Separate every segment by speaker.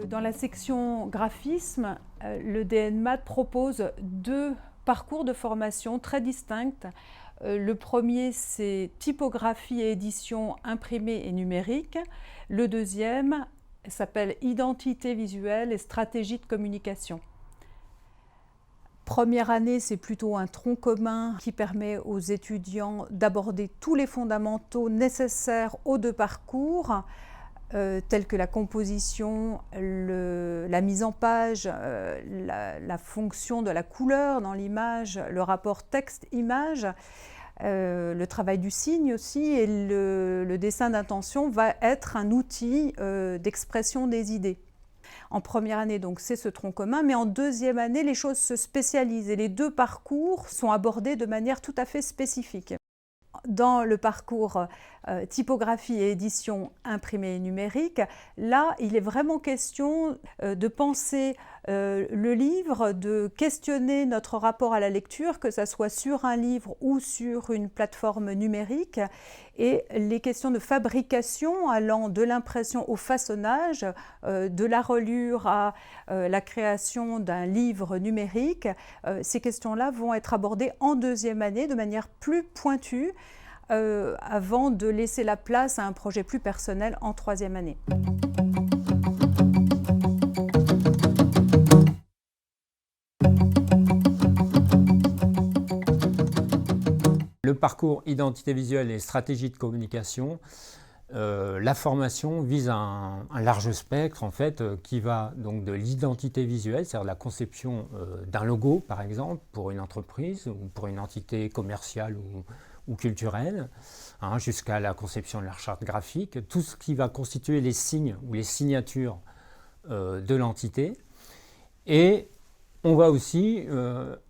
Speaker 1: Dans la section graphisme, le DNMAT propose deux parcours de formation très distincts. Le premier, c'est typographie et édition imprimée et numérique. Le deuxième s'appelle identité visuelle et stratégie de communication. Première année, c'est plutôt un tronc commun qui permet aux étudiants d'aborder tous les fondamentaux nécessaires aux deux parcours, tels que la composition, la mise en page, la fonction de la couleur dans l'image, le rapport texte-image, le travail du signe aussi, et le dessin d'intention va être un outil d'expression des idées. En première année, donc, c'est ce tronc commun, mais en deuxième année, les choses se spécialisent et les deux parcours sont abordés de manière tout à fait spécifique. Dans le parcours typographie et édition imprimée et numérique, là, il est vraiment question de penser le livre, de questionner notre rapport à la lecture, que ce soit sur un livre ou sur une plateforme numérique, et les questions de fabrication allant de l'impression au façonnage, de la reliure à la création d'un livre numérique. Ces questions-là vont être abordées en deuxième année de manière plus pointue, avant de laisser la place à un projet plus personnel en troisième année.
Speaker 2: Le parcours identité visuelle et stratégie de communication, la formation vise un large spectre en fait, qui va donc de l'identité visuelle, c'est-à-dire la conception d'un logo par exemple pour une entreprise ou pour une entité commerciale ou culturelle, hein, jusqu'à la conception de la charte graphique, tout ce qui va constituer les signes ou les signatures de l'entité. Et on va aussi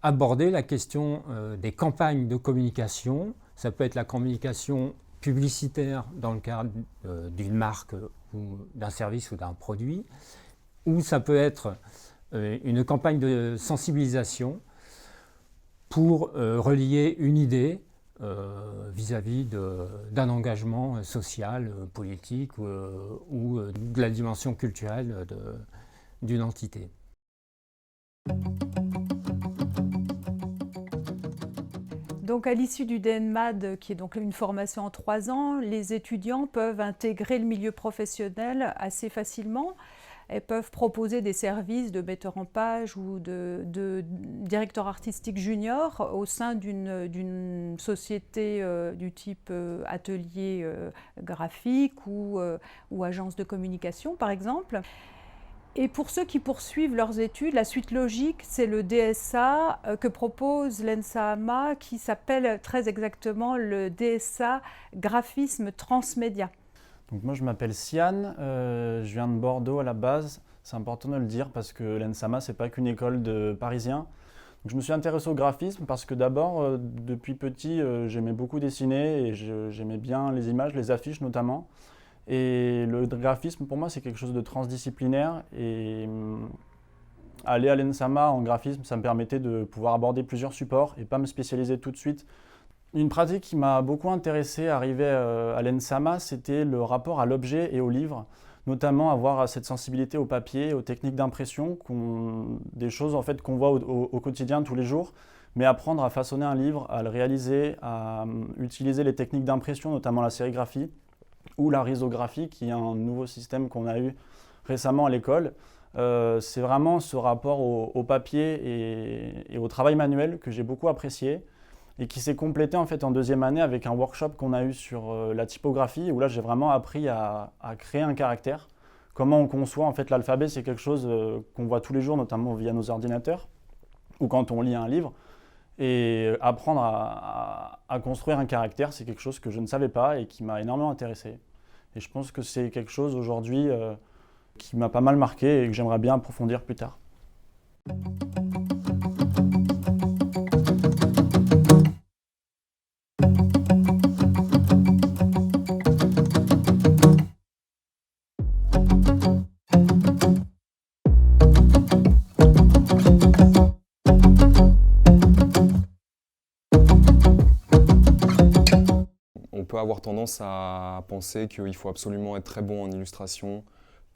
Speaker 2: aborder la question des campagnes de communication. Ça peut être la communication publicitaire dans le cadre d'une marque ou d'un service ou d'un produit, ou ça peut être une campagne de sensibilisation pour relier une idée vis-à-vis d'un engagement social, politique ou de la dimension culturelle d'une entité.
Speaker 1: Donc à l'issue du DNMAD, qui est donc une formation en 3 ans, les étudiants peuvent intégrer le milieu professionnel assez facilement. Elles peuvent proposer des services de metteur en page ou de directeur artistique junior au sein d'une société du type atelier graphique ou agence de communication par exemple. Et pour ceux qui poursuivent leurs études, la suite logique, c'est le DSA que propose l'ENSAMA, qui s'appelle très exactement le DSA Graphisme Transmédia.
Speaker 3: Donc moi je m'appelle Sian, je viens de Bordeaux à la base. C'est important de le dire parce que l'ENSAMA c'est pas qu'une école de Parisiens. Donc je me suis intéressé au graphisme parce que d'abord depuis petit j'aimais beaucoup dessiner et j'aimais bien les images, les affiches notamment. Et le graphisme pour moi c'est quelque chose de transdisciplinaire et aller à l'ENSAMA en graphisme ça me permettait de pouvoir aborder plusieurs supports et pas me spécialiser tout de suite. Une pratique qui m'a beaucoup intéressé arrivé à l'ENSAMA, c'était le rapport à l'objet et au livre, notamment avoir cette sensibilité au papier, aux techniques d'impression, des choses en fait qu'on voit au quotidien tous les jours, mais apprendre à façonner un livre, à le réaliser, à utiliser les techniques d'impression, notamment la sérigraphie ou la risographie, qui est un nouveau système qu'on a eu récemment à l'école. C'est vraiment ce rapport au papier et au travail manuel que j'ai beaucoup apprécié, et qui s'est complété en fait en deuxième année avec un workshop qu'on a eu sur la typographie, où là j'ai vraiment appris à créer un caractère. Comment on conçoit en fait l'alphabet, c'est quelque chose qu'on voit tous les jours, notamment via nos ordinateurs, ou quand on lit un livre. Et apprendre à construire un caractère, c'est quelque chose que je ne savais pas et qui m'a énormément intéressé. Et je pense que c'est quelque chose aujourd'hui qui m'a pas mal marqué et que j'aimerais bien approfondir plus tard.
Speaker 4: peut avoir tendance à penser qu'il faut absolument être très bon en illustration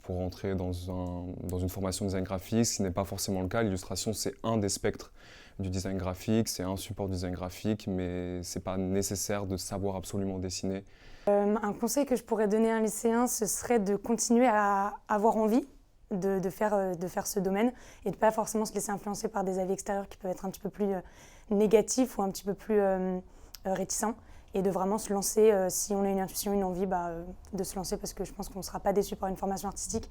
Speaker 4: pour entrer dans une formation de design graphique, ce qui n'est pas forcément le cas. L'illustration, c'est un des spectres du design graphique, c'est un support de design graphique, mais ce n'est pas nécessaire de savoir absolument dessiner.
Speaker 5: Un conseil que je pourrais donner à un lycéen, ce serait de continuer à avoir envie de faire ce domaine et de ne pas forcément se laisser influencer par des avis extérieurs qui peuvent être un petit peu plus négatifs ou un petit peu plus réticents, et de vraiment se lancer, si on a une intuition, une envie, de se lancer, parce que je pense qu'on ne sera pas déçu par une formation artistique